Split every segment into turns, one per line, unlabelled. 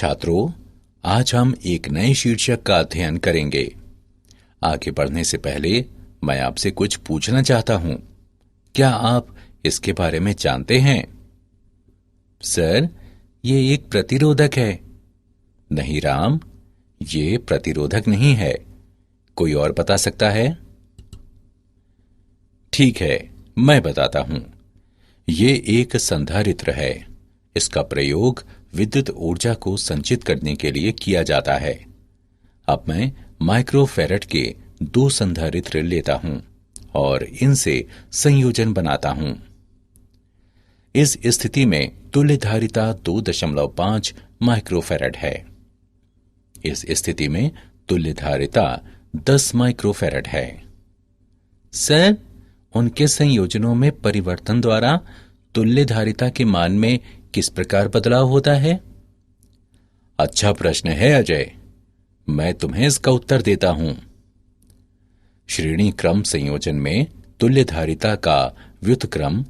छात्रों, आज हम एक नए शीर्षक का अध्ययन करेंगे। आगे बढ़ने से पहले मैं आपसे कुछ पूछना चाहता हूं। क्या आप इसके बारे में जानते हैं? सर, ये एक प्रतिरोधक है। नहीं राम, ये प्रतिरोधक नहीं है। कोई और बता सकता है? ठीक है, मैं बताता हूं। ये एक संधारित्र है। इसका प्रयोग विद्युत ऊर्जा को संचित करने के लिए किया जाता है। अब मैं माइक्रोफैराड के 2 संधारित्र लेता हूं और इनसे संयोजन बनाता हूं। इस स्थिति में तुल्य धारिता 2.5 माइक्रोफैराड है। इस स्थिति में तुल्य धारिता 10 माइक्रोफैराड है। सर, उनके संयोजनों में परिवर्तन द्वारा तुल्य धारिता के मान में किस प्रकार बदलाव होता है? अच्छा प्रश्न है अजय। मैं तुम्हें इसका उत्तर देता हूं। श्रेणी क्रम संयोजन में तुल्य धारिता का व्युत्क्रम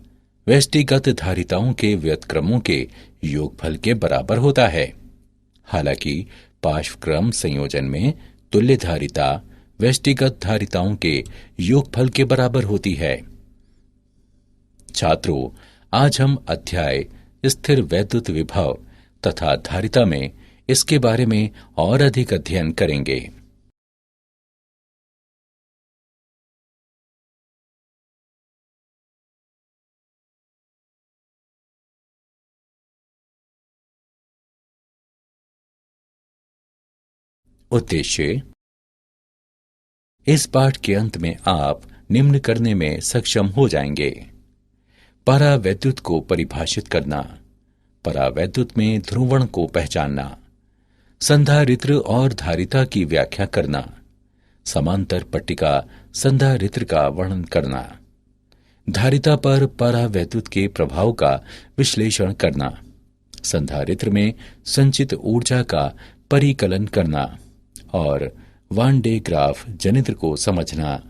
व्यष्टिगत धारिताओं के व्युत्क्रमों के योगफल के बराबर होता है। हालांकि पार्श्व क्रम संयोजन में तुल्य धारिता व्यष्टिगत धारिताओं के योगफल के बराबर होती है। छात्रों, आज हम अध्याय स्थिर वैद्युत विभव तथा धारिता में इसके बारे में और अधिक अध्ययन करेंगे। उद्देश्य: इस पाठ के अंत में आप निम्न करने में सक्षम हो जाएंगे। परावैद्युत को परिभाषित करना, परावैद्युत में ध्रुवण को पहचानना, संधारित्र और धारिता की व्याख्या करना, समांतर पट्टिका संधारित्र का वर्णन करना, धारिता पर परावैद्युत के प्रभाव का विश्लेषण करना, संधारित्र में संचित ऊर्जा का परिकलन करना और वान डे ग्राफ जनित्र को समझना।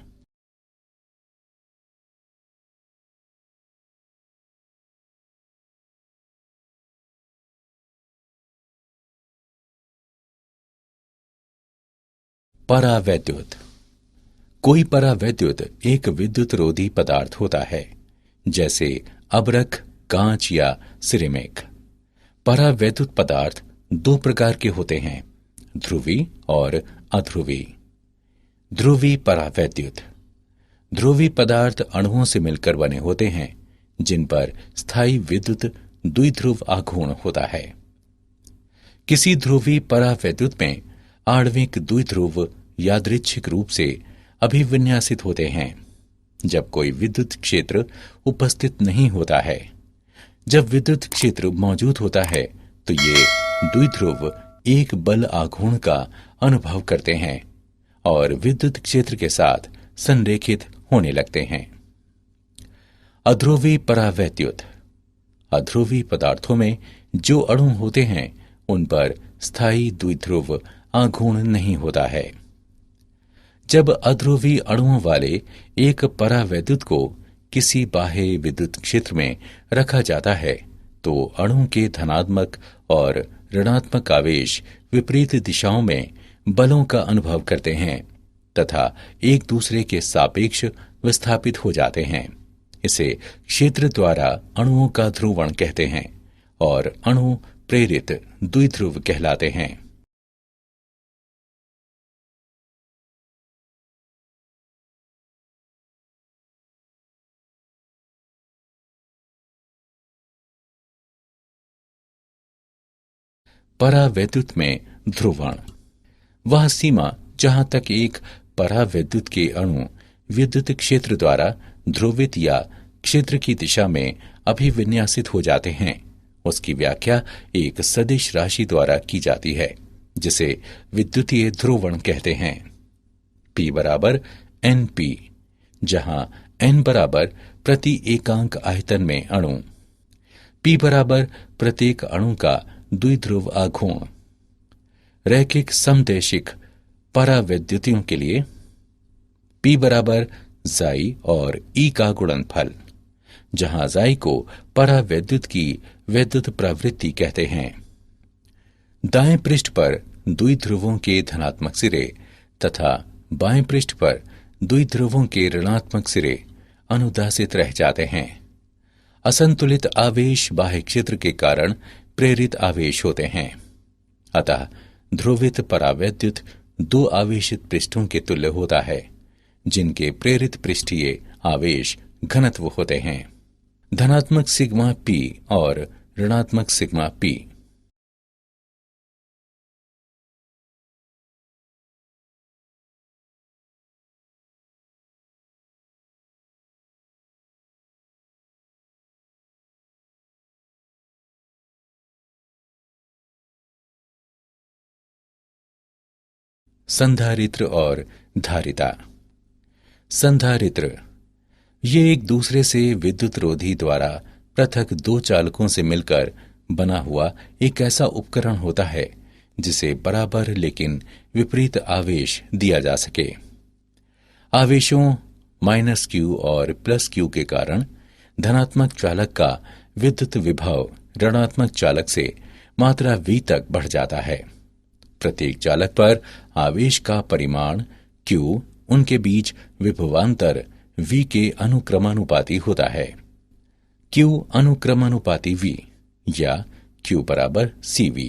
परावैद्युत। कोई परावैद्युत एक विद्युत रोधी पदार्थ होता है, जैसे अभ्रक, कांच या सिरेमिक। परावैद्युत पदार्थ 2 प्रकार के होते हैं, ध्रुवी और अध्रुवी। ध्रुवी परावैद्युत। ध्रुवी पदार्थ अणुओं से मिलकर बने होते हैं, जिन पर स्थायी विद्युत द्विध्रुव आघूर्ण होता है। किसी ध्रुवी परावैद्युत में आणविक द्विध्रुव यादृच्छिक रूप से अभिविन्यासित होते हैं जब कोई विद्युत क्षेत्र उपस्थित नहीं होता है। जब विद्युत क्षेत्र मौजूद होता है तो ये द्विध्रुव एक बल आघूर्ण का अनुभव करते हैं और विद्युत क्षेत्र के साथ संरेखित होने लगते हैं। अध्रुवी परावैद्युत। अध्रुवी पदार्थों में जो अणु होते हैं उन पर स्थायी द्विध्रुव आघूर्ण नहीं होता है। जब अध्रुवी अणुओं वाले एक परावैद्युत को किसी बाह्य विद्युत क्षेत्र में रखा जाता है तो अणु के धनात्मक और ऋणात्मक आवेश विपरीत दिशाओं में बलों का अनुभव करते हैं तथा एक दूसरे के सापेक्ष विस्थापित हो जाते हैं। इसे क्षेत्र द्वारा अणुओं का ध्रुवण कहते हैं और अणु प्रेरित द्विध्रुव कहलाते हैं। परावैद्युत में ध्रुवण वह सीमा जहां तक एक परावैद्युत के अणु विद्युत क्षेत्र द्वारा ध्रुवित या क्षेत्र की दिशा में अभिविन्यासित हो जाते हैं, उसकी व्याख्या एक सदिश राशि द्वारा की जाती है जिसे विद्युतीय ध्रुवण कहते हैं। P बराबर NP, जहां N बराबर प्रति एकांक आयतन में अणु, P बराबर प्रत्येक अणु का द्विध्रुव आघूर्ण। रैखिक समदैशिक परावैद्युतियों के लिए P बराबर जाई और E का गुणनफल, जहां जाई को परावैद्युत की वैद्युत प्रवृत्ति कहते हैं। दाएं पृष्ठ पर द्विध्रुवों के धनात्मक सिरे तथा बाएं पृष्ठ पर द्विध्रुवों के ऋणात्मक सिरे अनुदासित रह जाते हैं। असंतुलित आवेश बाह्य क्षेत्र के कारण प्रेरित आवेश होते हैं। अतः ध्रुवित परावैद्युत दो आवेशित पृष्ठों के तुल्य होता है, जिनके प्रेरित पृष्ठीय आवेश घनत्व होते हैं, धनात्मक सिग्मा p और ऋणात्मक सिग्मा p। संधारित्र और धारिता। संधारित्र ये एक दूसरे से विद्युत रोधी द्वारा पृथक दो चालकों से मिलकर बना हुआ एक ऐसा उपकरण होता है जिसे बराबर लेकिन विपरीत आवेश दिया जा सके। आवेशों -q और +q के कारण धनात्मक चालक का विद्युत विभव ऋणात्मक चालक से मात्रा v तक बढ़ जाता है। प्रत्येक चालक पर आवेश का परिमाण q उनके बीच विभवांतर v के अनुक्रमानुपाती होता है। q अनुक्रमानुपाती v या q बराबर cv।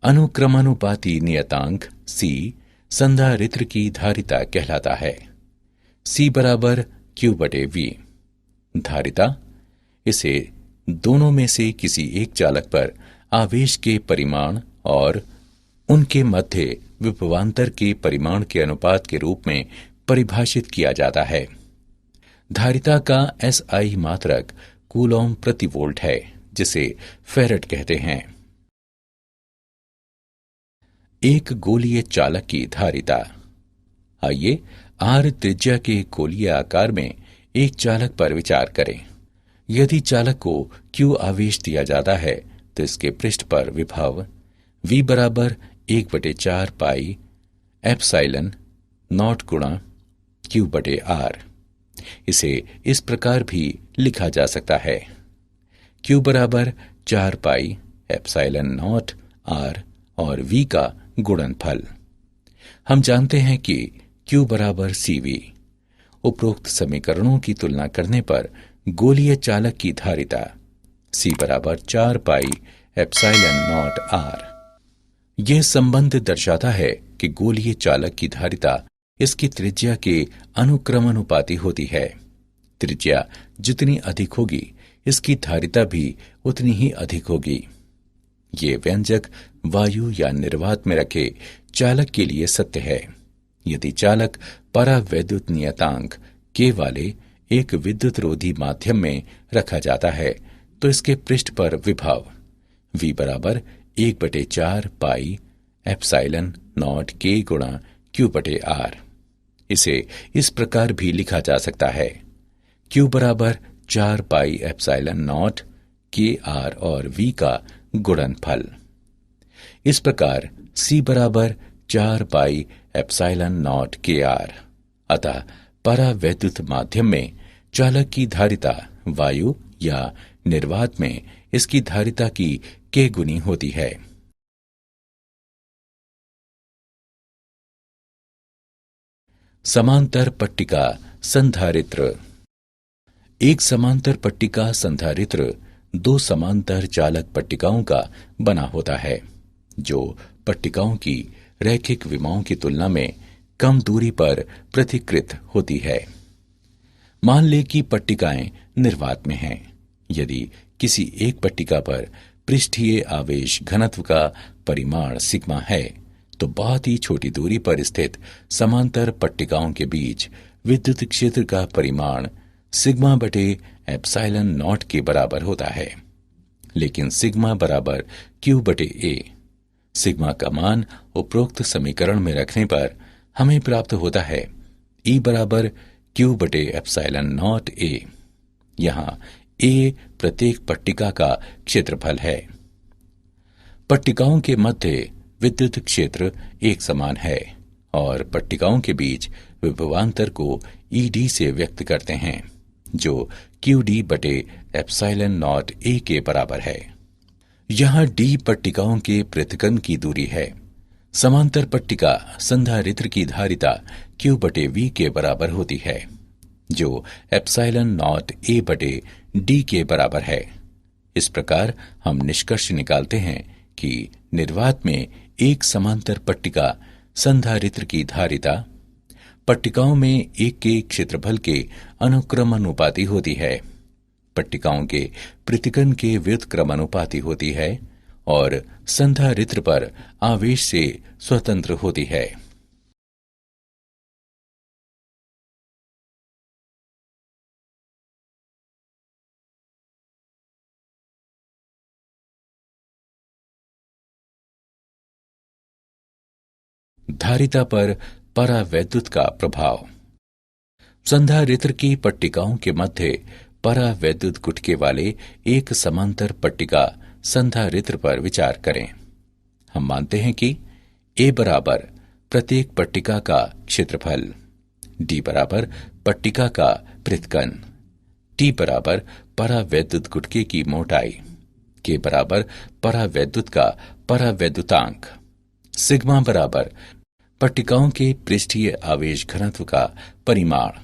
अनुक्रमानुपाती नियतांक c संधारित्र की धारिता कहलाता है। c बराबर q बटे v। धारिता इसे दोनों में से किसी एक चालक पर आवेश के परिमाण और उनके मध्य विभवांतर के परिमाण के अनुपात के रूप में परिभाषित किया जाता है। धारिता का SI मात्रक कूलॉम प्रति वोल्ट है, जिसे फेरेड कहते हैं। एक गोलीय चालक की धारिता। आइए R त्रिज्या के गोलीय आकार में एक चालक पर विचार करें। यदि चालक को Q आवेश दिया जाता है तो इसके पृष्ठ पर विभव V बराबर 1/4 पाई एप्सिलॉन नॉट गुणा Q बटे R। इसे इस प्रकार भी लिखा जा सकता है, Q बराबर 4 पाई एप्सिलॉन नॉट R और V का गुणनफल। हम जानते हैं कि Q बराबर CV। उपरोक्त समीकरणों की तुलना करने पर गोलीय चालक की धारिता C बराबर 4 पाई एप्सिलॉन नॉट R। यह संबंध दर्शाता है कि गोलीय चालक की धारिता इसकी त्रिज्या के अनुक्रमानुपाती होती है। त्रिज्या जितनी अधिक होगी, इसकी धारिता भी उतनी ही अधिक होगी। ये व्यंजक वायु या निर्वात में रखे चालक के लिए सत्य है। यदि चालक परावैद्युत नियतांक K वाले एक विद्युत रोधी माध्यम में रखा जाता है तो इसके पृष्ठ पर विभव V बराबर 1/4 पाई एप्सिलॉन नॉट K गुणा Q बटे R। इसे इस प्रकार भी लिखा जा सकता है, Q बराबर 4 pi epsilon not K R और V का गुणनफल। इस प्रकार C बराबर 4 pi epsilon not K R। अतः परावैद्युत माध्यम में चालक की धारिता वायु या निर्वात में इसकी धारिता की K गुनी होती है। समांतर पट्टिका संधारित्र। एक समांतर पट्टिका संधारित्र दो समांतर चालक पट्टिकाओं का बना होता है, जो पट्टिकाओं की रैखिक विमाओं की तुलना में कम दूरी पर पृथक्कृत होती है। मान लें कि पट्टिकाएं निर्वात में हैं। यदि किसी एक पट्टिका पर पृष्ठीय आवेश घनत्व का परिमाण सिग्मा है तो बहुत ही छोटी दूरी पर स्थित समांतर पट्टिकाओं के बीच विद्युत क्षेत्र का परिमाण सिग्मा बटे एप्सिलॉन नॉट के बराबर होता है। लेकिन सिग्मा बराबर Q बटे A। सिग्मा का मान उपरोक्त समीकरण में रखने पर हमें प्राप्त होता है E बराबर Q बटे एप्सिलॉन नॉट A। यहाँ A प्रत्येक पट्टिका का क्षेत्रफल है। पट्टिकाओं के मध्य विद्युत क्षेत्र एक समान है और पट्टिकाओं के बीच विभवांतर को ED से व्यक्त करते हैं, जो QD बटे एप्सिलॉन नॉट A के बराबर है। यहां डी पट्टिकाओं के पृथक्कन की दूरी है। समांतर पट्टिका संधारित्र की धारिता Q बटे V के बराबर होती है, जो एप्सिलॉन नॉट A बटे D के बराबर है। इस प्रकार हम निष्कर्ष निकालते हैं कि निर्वात में एक समांतर पट्टिका संधारित्र की धारिता पट्टिकाओं में एक के क्षेत्रफल के अनुक्रमानुपाती होती है, पट्टिकाओं के पृथक्कन के व्युत्क्रमानुपाती होती है और संधारित्र पर आवेश से स्वतंत्र होती है। धारिता पर परावैद्युत का प्रभाव। संधारित्र की पट्टिकाओं के मध्य परावैद्युत गुटके वाले एक समांतर पट्टिका संधारित्र पर विचार करें। हम मानते हैं कि A बराबर प्रत्येक पट्टिका का क्षेत्रफल, D बराबर पट्टिका का पृथक्कन, T बराबर परावैद्युत गुटके की मोटाई, K बराबर परावैद्युत का परावैद्युतांक, सिग्मा बराबर पट्टिकाओं के पृष्ठीय आवेश घनत्व का परिमाण,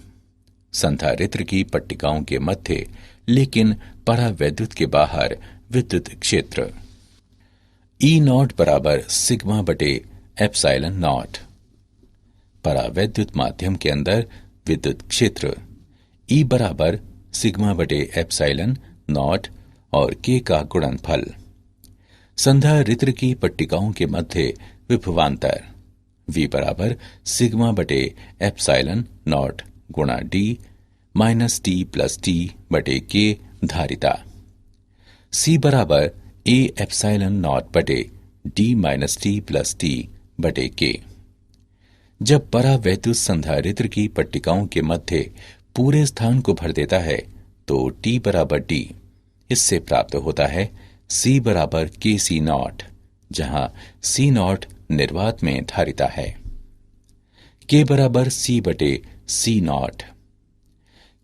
संधारित्र की पट्टिकाओं के मध्य लेकिन परावैद्युत के बाहर विद्युत क्षेत्र। E नॉट बराबर सिग्मा बटे एप्सिलॉन नॉट। परावैद्युत माध्यम के अंदर विद्युत क्षेत्र E बराबर सिग्मा बटे एप्सिलॉन नॉट और K का गुणनफल। संधारित्र की पट्टिकाओं के मध्य विभवांतर V बराबर सिग्मा बटे एप्सिलॉन नॉट गुणा D minus T plus T बटे K धारिता। C बराबर A एप्सिलॉन नॉट बटे D minus T plus T बटे K। जब परावैद्युत संधारित्र की पट्टिकाओं के मध्य पूरे स्थान को भर देता है तो T बराबर D इससे प्राप्त होता है C बराबर KC नॉट, जहां C नॉट निर्वात में धारिता है। K बराबर C बटे C नॉट।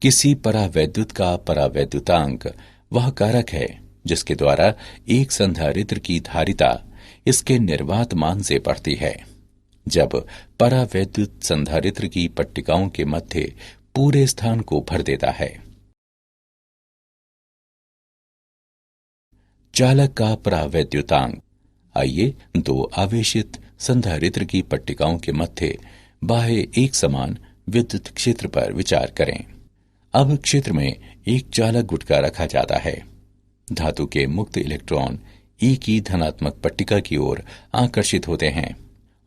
किसी परावैद्युत का परावैद्युतांक वह कारक है जिसके द्वारा एक संधारित्र की धारिता इसके निर्वात मान से बढ़ती है जब परावैद्युत संधारित्र की पट्टिकाओं के मध्य पूरे स्थान को भर देता है। चालक का परावैद्युतांक। आइए दो आवेशित संधारित्र की पट्टिकाओं के मध्य बाह्य एक समान विद्युत क्षेत्र पर विचार करें। अब क्षेत्र में एक चालक गुटका रखा जाता है। धातु के मुक्त इलेक्ट्रॉन E की धनात्मक पट्टिका की ओर आकर्षित होते हैं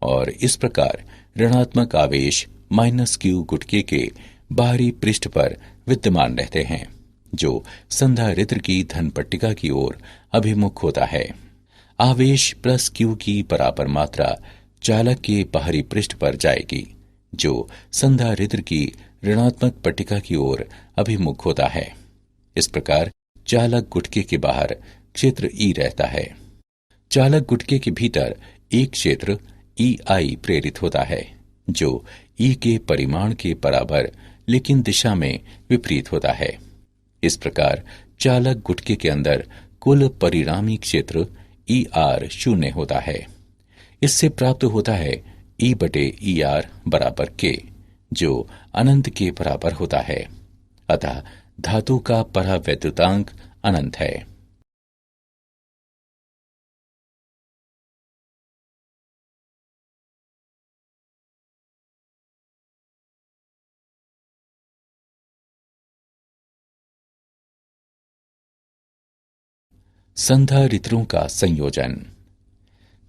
और इस प्रकार ऋणात्मक आवेश माइनस Q गुटके के बाहरी पृष्ठ पर विद्यमान रहते हैं, जो संधारित्र की धन पट्टिका की ओर अभिमुख होता है। आवेश प्लस Q की बराबर मात्रा चालक के बाहरी पृष्ठ पर जाएगी, जो संधारित्र की ऋणात्मक पट्टिका की ओर अभिमुख होता है। इस प्रकार चालक गुटके के बाहर क्षेत्र E रहता है। चालक गुटके के भीतर एक क्षेत्र EI प्रेरित होता है, जो E के परिमाण के बराबर लेकिन दिशा में विपरीत होता है। इस प्रकार चालक गुटके के अंदर कुल परिणामी क्षेत्र ER शून्य होता है। इससे प्राप्त होता है E बटे ER बराबर K, जो अनंत के बराबर होता है। अतः धातु का परावैद्युतांक अनंत है। संधारित्रों का संयोजन।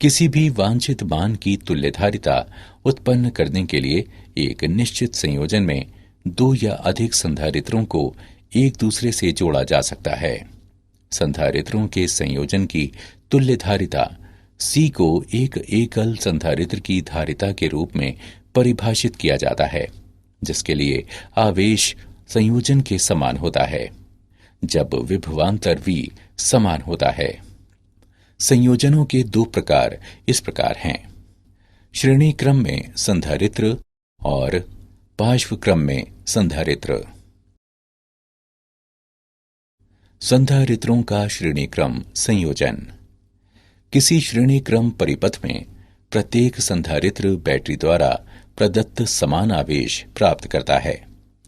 किसी भी वांछित मान की तुल्यधारिता उत्पन्न करने के लिए एक निश्चित संयोजन में दो या अधिक संधारित्रों को एक दूसरे से जोड़ा जा सकता है। संधारित्रों के संयोजन की तुल्यधारिता C को एक एकल संधारित्र की धारिता के रूप में परिभाषित किया जाता है, जिसके लिए आवेश संयोजन के समान होता है जब विभवांतर V समान होता है। संयोजनों के दो प्रकार इस प्रकार हैं: श्रेणी क्रम में संधारित्र और पार्श्व क्रम में संधारित्र। संधारित्रों का श्रेणी क्रम संयोजन। किसी श्रेणी क्रम परिपथ में प्रत्येक संधारित्र बैटरी द्वारा प्रदत्त समान आवेश प्राप्त करता है,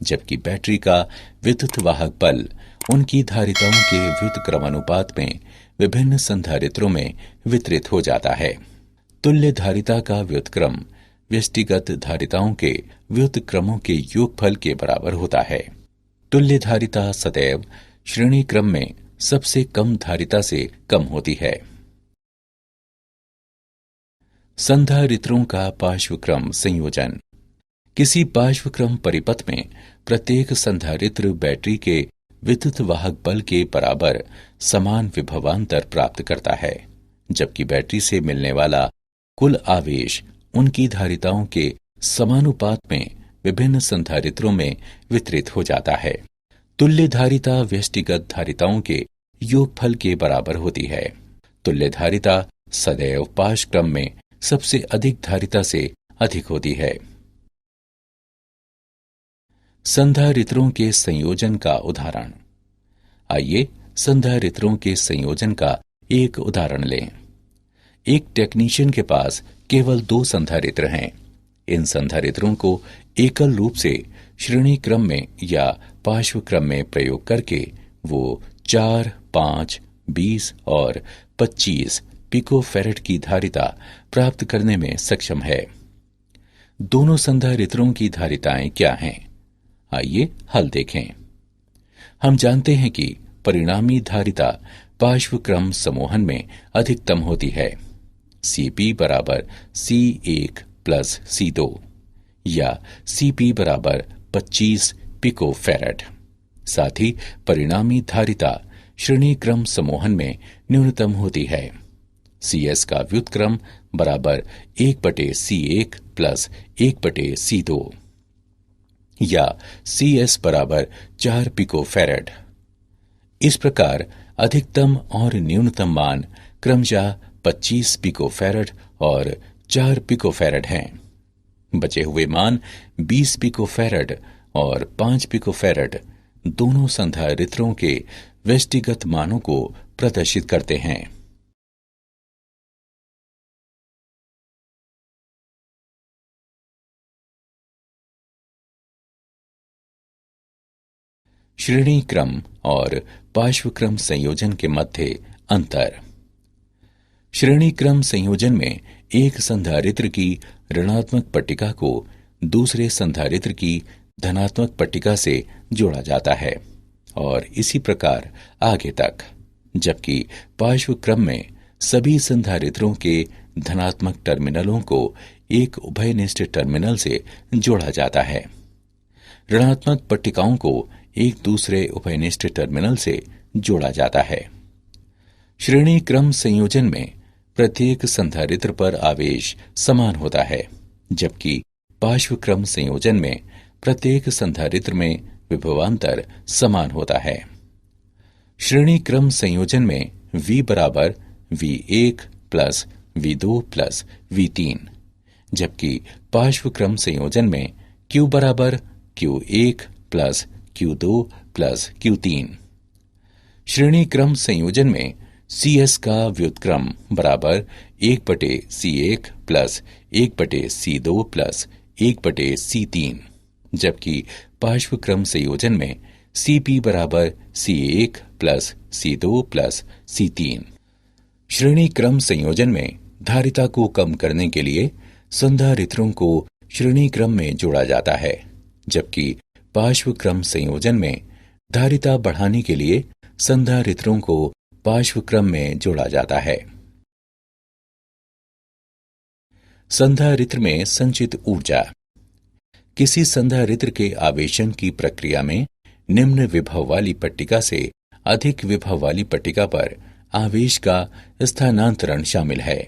जबकि बैटरी का विद्युत वाहक बल उनकी धारिताओं के विद्युत क्रमानुपात में विभिन्न संधारित्रों में वितरित हो जाता है। तुल्य धारिता का व्युत क्रम व्यष्टिगत धारिताओं के व्युत क्रमों के योगफल के बराबर होता है। तुल्य धारिता सदैव श्रेणी क्रम में सबसे कम धारिता से कम होती है। संधारित्रों का पार्श्वक्रम संयोजन। किसी पार्श्वक्रम परिपथ में प्रत्येक संधारित्र बैटरी के विद्युत वाहक बल के बराबर समान विभवांतर प्राप्त करता है, जबकि बैटरी से मिलने वाला कुल आवेश उनकी धारिताओं के समानुपात में विभिन्न संधारित्रों में वितरित हो जाता है। तुल्य धारिता व्यष्टिगत धारिताओं के योगफल के बराबर होती है। तुल्य धारिता सदैव पार्श्वक्रम में सबसे अधिक धारिता से अधिक होती है। संधारित्रों के संयोजन का उदाहरण। आइए संधारित्रों के संयोजन का एक उदाहरण लें। एक टेक्नीशियन के पास केवल 2 संधारित्र हैं। इन संधारित्रों को एकल रूप से श्रेणी क्रम में या पार्श्व क्रम में प्रयोग करके वो 4, 5, 20 और 25 पिकोफैरेड की धारिता प्राप्त करने में सक्षम है। दोनों संधारित्रों की धारिताएं क्या हैं? आइए हल देखें। हम जानते हैं कि परिणामी धारिता पार्श्व क्रम समूहन में अधिकतम होती है। Cp बराबर C1 प्लस C2 या Cp बराबर 25 पिकोफैरेड। साथ ही परिणामी धारिता श्रेणी क्रम समूहन में न्यूनतम होती है। Cs का व्युत्क्रम बराबर 1/C1 प्लस 1/C2 या Cs बराबर 4 पिकोफैरेड। इस प्रकार अधिकतम और न्यूनतम मान क्रमशः 25 पिकोफैरेड और 4 पिकोफैरेड हैं। बचे हुए मान 20 पिकोफैरेड और 5 पिकोफैरेड दोनों संधारित्रों के व्यष्टिगत मानों को प्रदर्शित करते हैं। श्रेणी क्रम और पार्श्वक्रम संयोजन के मध्य अंतर। श्रेणी क्रम संयोजन में एक संधारित्र की ऋणात्मक पट्टिका को दूसरे संधारित्र की धनात्मक पट्टिका से जोड़ा जाता है और इसी प्रकार आगे तक, जबकि पार्श्वक्रम में सभी संधारित्रों के धनात्मक टर्मिनलों को एक उभयनिष्ठ टर्मिनल से जोड़ा जाता है। ऋणात्मक पट्टिकाओं को एक दूसरे उभयनिष्ठ टर्मिनल से जोड़ा जाता है। श्रेणी क्रम संयोजन में प्रत्येक संधारित्र पर आवेश समान होता है, जबकि पार्श्वक्रम संयोजन में प्रत्येक संधारित्र में विभवांतर समान होता है। श्रेणी क्रम संयोजन में V बराबर V1 plus V2 plus V3, जबकि पार्श्वक्रम संयोजन में Q बराबर Q1 plus Q2 plus Q3। श्रेणी क्रम संयोजन में Cs का व्युत्क्रम बराबर 1/C1 plus 1/C2 plus 1/C3, जबकि पार्श्वक्रम संयोजन में Cp बराबर C1 plus C2 plus C3। श्रेणी क्रम संयोजन में धारिता को कम करने के लिए संधारित्रों को श्रेणी क्रम में जोड़ा जाता है, जबकि पार्श्वक्रम संयोजन में धारिता बढ़ाने के लिए संधारित्रों को पार्श्वक्रम में जोड़ा जाता है। संधारित्र में संचित ऊर्जा। किसी संधारित्र के आवेशन की प्रक्रिया में निम्न विभव वाली पट्टिका से अधिक विभव वाली पट्टिका पर आवेश का स्थानांतरण शामिल है।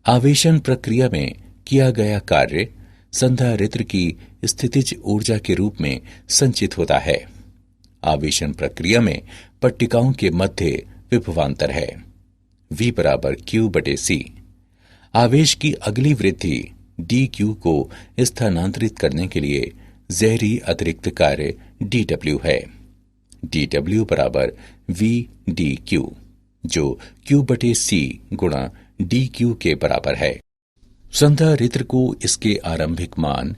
आवेशन प्रक्रिया में किया गया कार्य संधारित्र की स्थितिज ऊर्जा के रूप में संचित होता है। आवेशन प्रक्रिया में पट्टिकाओं के मध्य विभवांतर है। V बराबर Q/C। आवेश की अगली वृद्धि dQ को स्थानांतरित करने के लिए ज़हरी अतिरिक्त कार्य dW है। dW बराबर V dQ, जो Q/C गुणा dQ के बराबर है। संधारित्र को इसके आरंभिक मान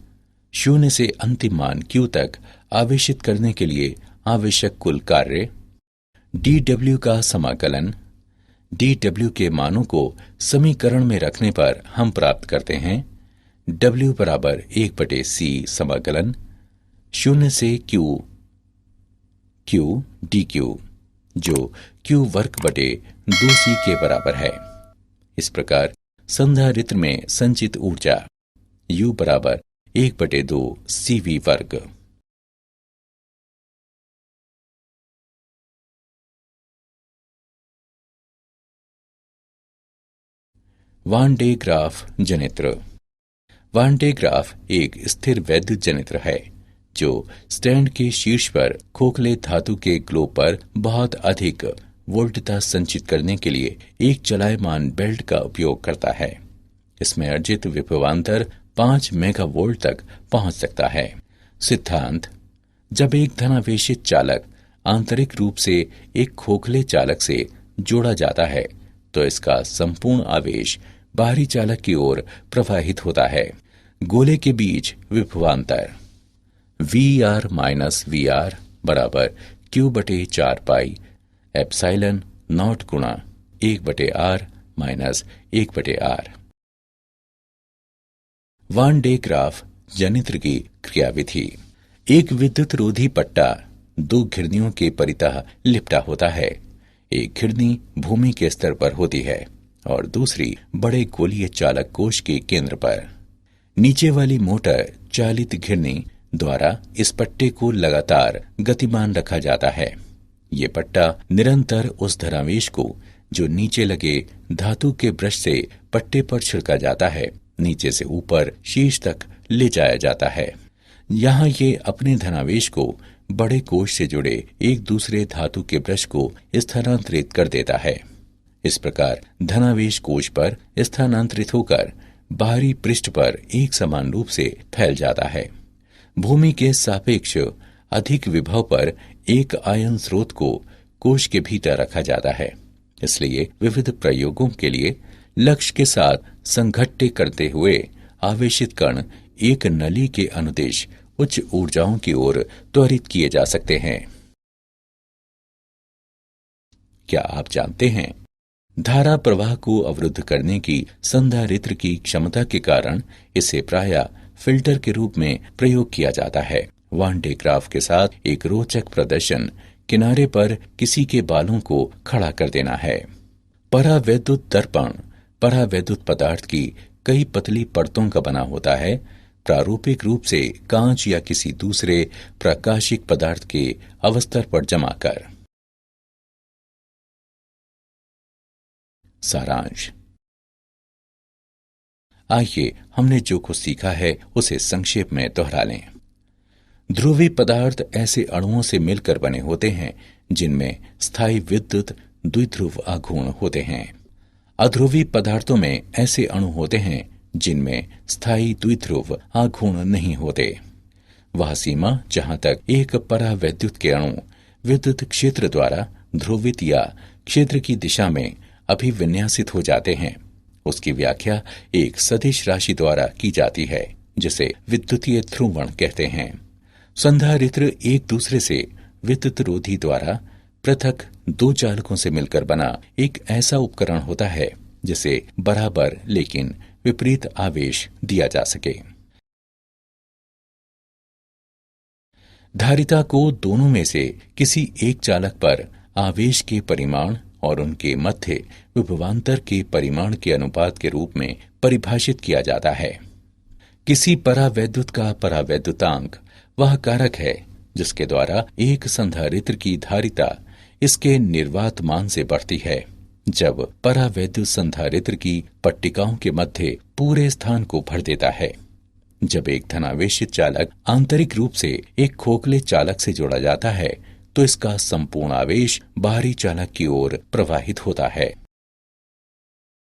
0 से अंतिम मान Q तक आवेशित करने के लिए आवश्यक कुल कार्य dW का समाकलन dW के मानों को समीकरण में रखने पर हम प्राप्त करते हैं W बराबर 1/C समाकलन 0 से Q dQ जो Q वर्ग बटे 2C के बराबर है। इस प्रकार संधारित्र में संचित ऊर्जा U बराबर 1/2 CV वर्ग। वान डे ग्राफ जनित्र। वान डे ग्राफ एक स्थिर वैद्युत जनित्र है जो स्टैंड के शीर्ष पर खोखले धातु के ग्लोब पर बहुत अधिक वोल्टता संचित करने के लिए एक चलायमान बेल्ट का उपयोग करता है। इसमें अर्जित विभवांतर 5 मेगावोल्ट तक पहुंच सकता है। सिद्धांत: जब एक धनावेशित चालक आंतरिक रूप से एक खोखले चालक से जोड़ा जाता है तो इसका संपूर्ण आवेश बाहरी चालक की ओर प्रवाहित होता है। गोले के बीच विभवांतर VR माइनस VR बराबर Q/4 पाई एप्सिलॉन नॉट गुणा 1/R minus 1/R। Van de Graaff जनित्र की क्रियाविधि। एक विद्युत रोधी पट्टा 2 घिरनियों के परितः लिपटा होता है। एक घिरनी भूमि के स्तर पर होती है और दूसरी बड़े गोलीय चालक कोश के केंद्र पर। नीचे वाली मोटर चालित घिरनी द्वारा इस पट्टे को लगातार गतिमान रखा जाता है। ये पट्टा निरंतर उस धनावेश को जो नीचे लगे धातु के ब्रश से पट्टे पर छिड़का जाता है नीचे से ऊपर शीर्ष तक ले जाया जाता है। यहाँ ये अपने धनावेश को बड़े कोश से जुड़े एक दूसरे धातु के ब्रश को स्थानांतरित कर देता है। इस प्रकार धनावेश कोश पर स्थानांतरित होकर बाहरी पृष्ठ पर एक समान रूप से फैल जाता है। भूमि के सापेक्ष अधिक विभव पर एक आयन स्रोत को कोश के भीतर रखा जाता है। इसलिए विविध प्रयोगों के लिए लक्ष्य के साथ संघट्य करते हुए आवेशित कण एक नली के अनुदिश उच्च ऊर्जाओं की ओर त्वरित किए जा सकते हैं। क्या आप जानते हैं, धारा प्रवाह को अवरुद्ध करने की संधारित्र की क्षमता के कारण इसे प्रायः फिल्टर के रूप में प्रयोग किया जाता है। वान डे ग्राफ के साथ एक रोचक प्रदर्शन किनारे पर किसी के बालों को खड़ा कर देना है। परावैद्युत दर्पण परावैद्युत पदार्थ की कई पतली परतों का बना होता है, प्रारूपिक रूप से कांच या किसी दूसरे प्रकाशिक पदार्थ के अवस्तर पर जमा कर। सारांश। आइए हमने जो कुछ सीखा है उसे संक्षेप में दोहरा लें। ध्रुवीय पदार्थ ऐसे अणुओं से मिलकर बने होते हैं जिनमें स्थायी विद्युत द्विध्रुव आघूर्ण होते हैं। अध्रुवीय पदार्थों में ऐसे अणु होते हैं जिनमें स्थायी द्विध्रुव आघूर्ण नहीं होते। वह सीमा जहां तक एक परावैद्युत के अणु विद्युत क्षेत्र द्वारा ध्रुवित या क्षेत्र की दिशा में अभिविन्यासित हो जाते हैं, उसकी व्याख्या एक सदिश राशि द्वारा की जाती है जिसे विद्युतीय ध्रुवण कहते हैं। संधारित्र एक दूसरे से विद्युत रोधी द्वारा पृथक 2 चालकों से मिलकर बना एक ऐसा उपकरण होता है जिसे बराबर लेकिन विपरीत आवेश दिया जा सके। धारिता को दोनों में से किसी एक चालक पर आवेश के परिमाण और उनके मध्य विभवांतर के परिमाण के अनुपात के रूप में परिभाषित किया जाता है। किसी परावैद्युत का परावैद्युतांक वह कारक है जिसके द्वारा एक संधारित्र की धारिता इसके निर्वात मान से बढ़ती है। जब परावैद्युत संधारित्र की पट्टिकाओं के मध्य पूरे स्थान को भर देता है। जब एक धनावेशित चालक आंतरिक रूप से एक खोखले चालक से जोड़ा जाता है तो इसका संपूर्ण आवेश बाहरी चालक की ओर प्रवाहित होता है।